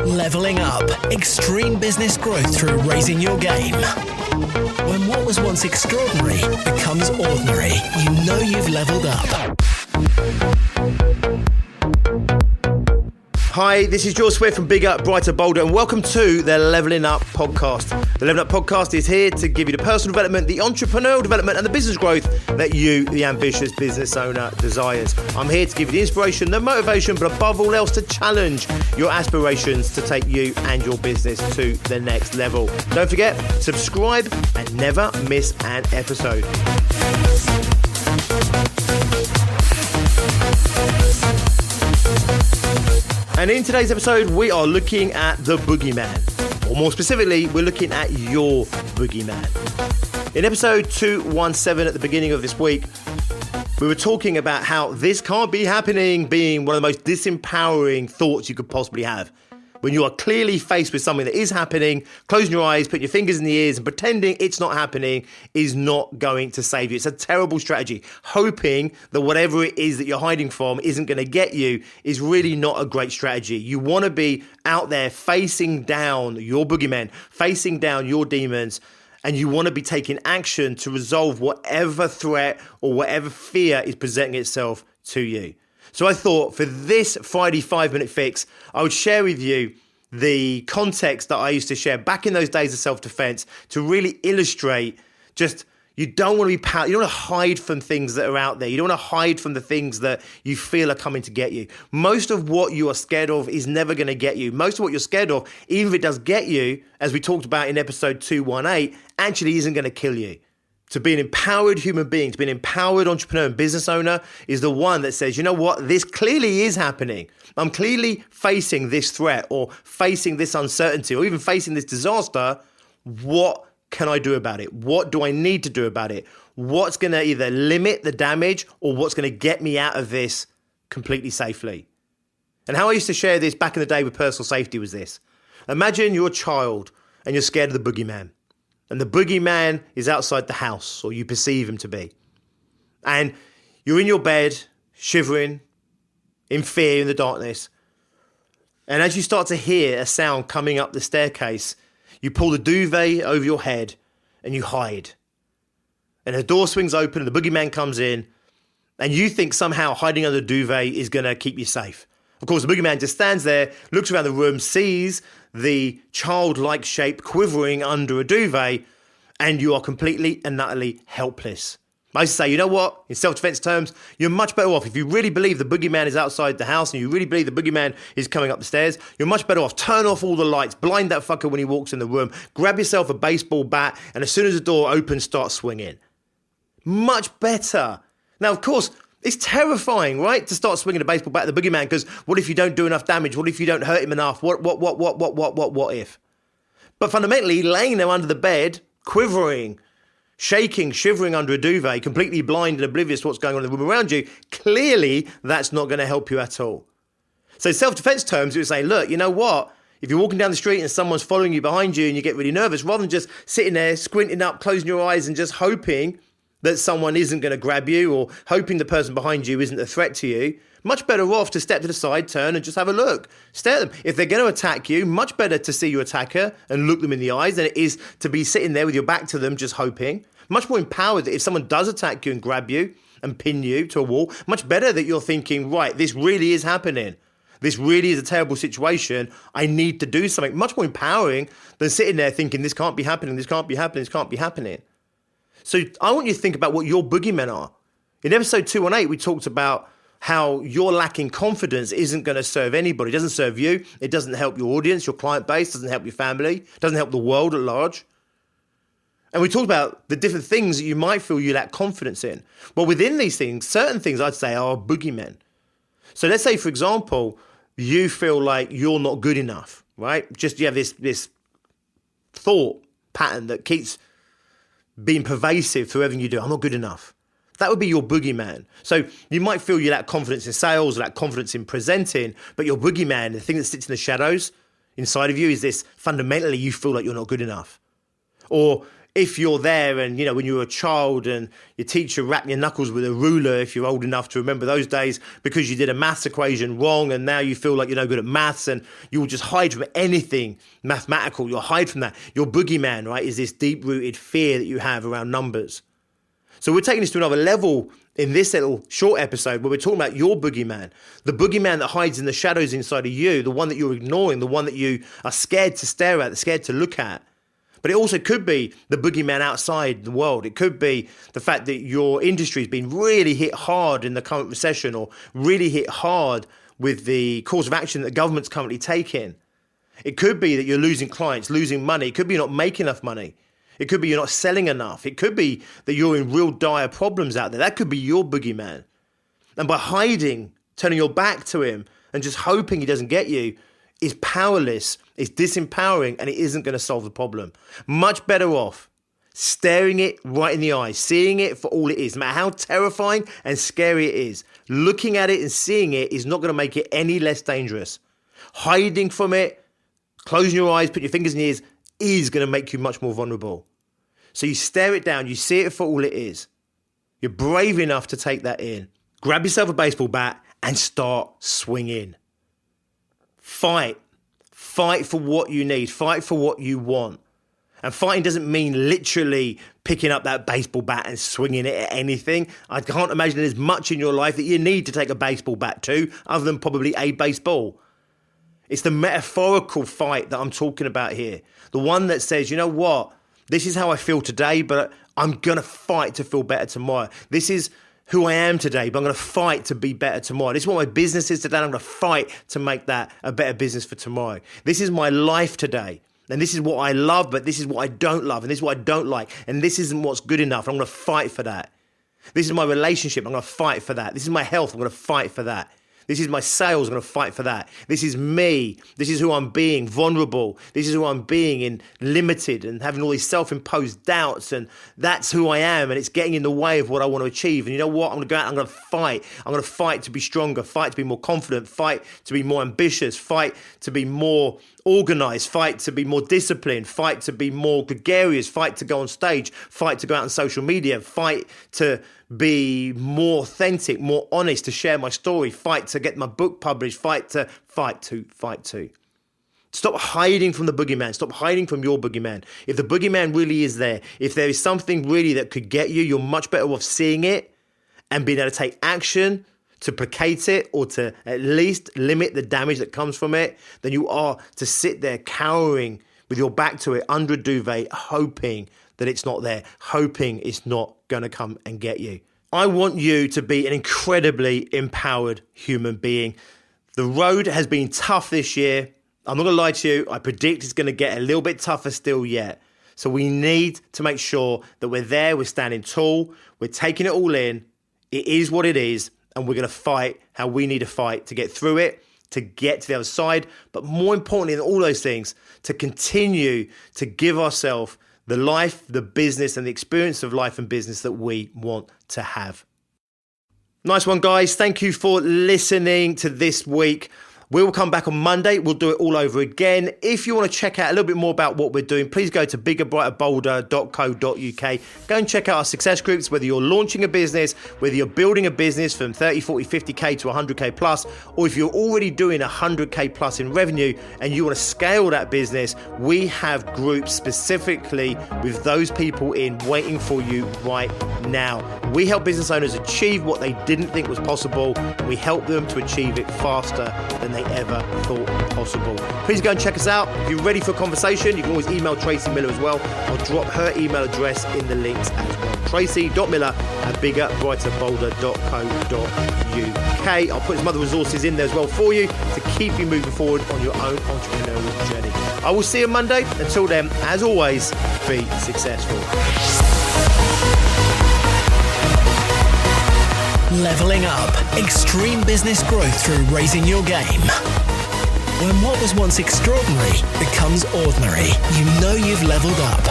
Leveling up. Extreme business growth through raising your game. When what was once extraordinary becomes ordinary, you know you've leveled up. Hi, this is George Swift from Bigger, Brighter, Bolder, and welcome to the Leveling Up podcast. The Leveling Up podcast is here to give you the personal development, the entrepreneurial development, and the business growth that you, the ambitious business owner, desires. I'm here to give you the inspiration, the motivation, but above all else, to challenge your aspirations to take you and your business to the next level. Don't forget, subscribe and never miss an episode. And in today's episode, we are looking at the Boogeyman. Or more specifically, we're looking at your Boogeyman. In episode 217 at the beginning of this week, we were talking about how this can't be happening being one of the most disempowering thoughts you could possibly have. When you are clearly faced with something that is happening, closing your eyes, putting your fingers in the ears and pretending it's not happening is not going to save you. It's a terrible strategy. Hoping that whatever it is that you're hiding from isn't going to get you is really not a great strategy. You want to be out there facing down your boogeymen, facing down your demons, and you want to be taking action to resolve whatever threat or whatever fear is presenting itself to you. So I thought for this Friday 5-minute fix, I would share with you the context that I used to share back in those days of self-defense to really illustrate just you don't want to be you don't want to hide from things that are out there. You don't want to hide from the things that you feel are coming to get you. Most of what you are scared of is never going to get you. Most of what you're scared of, even if it does get you, as we talked about in episode 218, actually isn't going to kill you. To be an empowered human being, to be an empowered entrepreneur and business owner is the one that says, you know what, this clearly is happening. I'm clearly facing this threat or facing this uncertainty or even facing this disaster. What can I do about it? What do I need to do about it? What's going to either limit the damage or what's going to get me out of this completely safely? And how I used to share this back in the day with personal safety was this. Imagine you're a child and you're scared of the boogeyman. And the boogeyman is outside the house, or you perceive him to be. And you're in your bed, shivering, in fear, in the darkness. And as you start to hear a sound coming up the staircase, you pull the duvet over your head and you hide. And the door swings open and the boogeyman comes in. And you think somehow hiding under the duvet is going to keep you safe. Of course, the boogeyman just stands there, looks around the room, sees the childlike shape quivering under a duvet, and you are completely and utterly helpless. I used to say, you know what? In self-defense terms, you're much better off. If you really believe the boogeyman is outside the house and you really believe the boogeyman is coming up the stairs, you're much better off. Turn off all the lights, blind that fucker when he walks in the room, grab yourself a baseball bat, and as soon as the door opens, start swinging. Much better. Now, of course, it's terrifying, right, to start swinging a baseball bat at the boogeyman because what if you don't do enough damage? What if you don't hurt him enough? What if? But fundamentally, laying there under the bed, quivering, shaking, shivering under a duvet, completely blind and oblivious to what's going on in the room around you, clearly that's not going to help you at all. So in self-defense terms, it would say, look, you know what? If you're walking down the street and someone's following you behind you and you get really nervous, rather than just sitting there, squinting up, closing your eyes and just hoping that someone isn't going to grab you or hoping the person behind you isn't a threat to you, much better off to step to the side, turn and just have a look. Stare at them. If they're going to attack you, much better to see your attacker and look them in the eyes than it is to be sitting there with your back to them just hoping. Much more empowered that if someone does attack you and grab you and pin you to a wall, much better that you're thinking, right, this really is happening. This really is a terrible situation. I need to do something. Much more empowering than sitting there thinking, this can't be happening, this can't be happening, this can't be happening. So I want you to think about what your boogeymen are. In episode 218, we talked about how your lacking confidence isn't going to serve anybody. It doesn't serve you. It doesn't help your audience, your client base, doesn't help your family, doesn't help the world at large. And we talked about the different things that you might feel you lack confidence in. Well, within these things, certain things I'd say are boogeymen. So let's say, for example, you feel like you're not good enough, right? Just you have this thought pattern that keeps being pervasive through everything you do. I'm not good enough. That would be your boogeyman. So you might feel you lack confidence in sales, lack confidence in presenting, but your boogeyman, the thing that sits in the shadows inside of you, is this fundamentally you feel like you're not good enough. Or if you're there and, when you were a child and your teacher rapped your knuckles with a ruler, if you're old enough to remember those days, because you did a maths equation wrong and now you feel like you're no good at maths and you will just hide from anything mathematical. You'll hide from that. Your boogeyman, right, is this deep-rooted fear that you have around numbers. So we're taking this to another level in this little short episode where we're talking about your boogeyman, the boogeyman that hides in the shadows inside of you, the one that you're ignoring, the one that you are scared to stare at, scared to look at. But it also could be the boogeyman outside the world. It could be the fact that your industry has been really hit hard in the current recession or really hit hard with the course of action that the government's currently taking. It could be that you're losing clients, losing money. It could be you're not making enough money. It could be you're not selling enough. It could be that you're in real dire problems out there. That could be your boogeyman. And by hiding, turning your back to him and just hoping he doesn't get you, is powerless, it's disempowering, and it isn't going to solve the problem. Much better off staring it right in the eyes, seeing it for all it is, no matter how terrifying and scary it is. Looking at it and seeing it is not going to make it any less dangerous. Hiding from it, closing your eyes, put your fingers in your ears, is going to make you much more vulnerable. So you stare it down, you see it for all it is. You're brave enough to take that in. Grab yourself a baseball bat and start swinging. Fight. Fight for what you need. Fight for what you want. And fighting doesn't mean literally picking up that baseball bat and swinging it at anything. I can't imagine there's much in your life that you need to take a baseball bat to, other than probably a baseball. It's the metaphorical fight that I'm talking about here. The one that says, you know what? This is how I feel today, but I'm going to fight to feel better tomorrow. This is who I am today, but I'm going to fight to be better tomorrow. This is what my business is today, and I'm going to fight to make that a better business for tomorrow. This is my life today, and this is what I love, but this is what I don't love, and this is what I don't like, and this isn't what's good enough, and I'm going to fight for that. This is my relationship, I'm going to fight for that. This is my health, I'm going to fight for that. This is my sales, I'm going to fight for that. This is me. This is who I'm being, vulnerable. This is who I'm being in limited and having all these self-imposed doubts, and that's who I am, and it's getting in the way of what I want to achieve. And you know what? I'm going to go out, I'm going to fight. I'm going to fight to be stronger, fight to be more confident, fight to be more ambitious, fight to be more organized, fight to be more disciplined, fight to be more gregarious, fight to go on stage, fight to go out on social media, fight to be more authentic, more honest, to share my story, fight to get my book published, fight to. Stop hiding from the boogeyman. Stop hiding from your boogeyman. If the boogeyman really is there, if there is something really that could get you, you're much better off seeing it and being able to take action to placate it or to at least limit the damage that comes from it than you are to sit there cowering with your back to it under a duvet, hoping that it's not there, hoping it's not going to come and get you. I want you to be an incredibly empowered human being. The road has been tough this year. I'm not going to lie to you. I predict it's going to get a little bit tougher still yet. So we need to make sure that we're there, we're standing tall, we're taking it all in. It is what it is, and we're going to fight how we need to fight to get through it, to get to the other side, but more importantly than all those things, to continue to give ourselves the life, the business, and the experience of life and business that we want to have. Nice one, guys. Thank you for listening to this week. We'll come back on Monday. We'll do it all over again. If you want to check out a little bit more about what we're doing, please go to biggerbrighterbolder.co.uk. Go and check out our success groups, whether you're launching a business, whether you're building a business from 30, 40, 50K to 100K plus, or if you're already doing 100K plus in revenue and you want to scale that business, we have groups specifically with those people in waiting for you right now. We help business owners achieve what they didn't think was possible, and we help them to achieve it faster than they ever thought possible. Please go and check us out. If you're ready for a conversation, you can always email Tracey.Miller as well. I'll drop her email address in the links as well. Tracey.Miller@biggerbrighterbolder.co.uk. I'll put some other resources in there as well for you to keep you moving forward on your own entrepreneurial journey. I will see you Monday. Until then, as always, be successful. Leveling up. Extreme business growth through raising your game. When what was once extraordinary becomes ordinary, you know you've leveled up.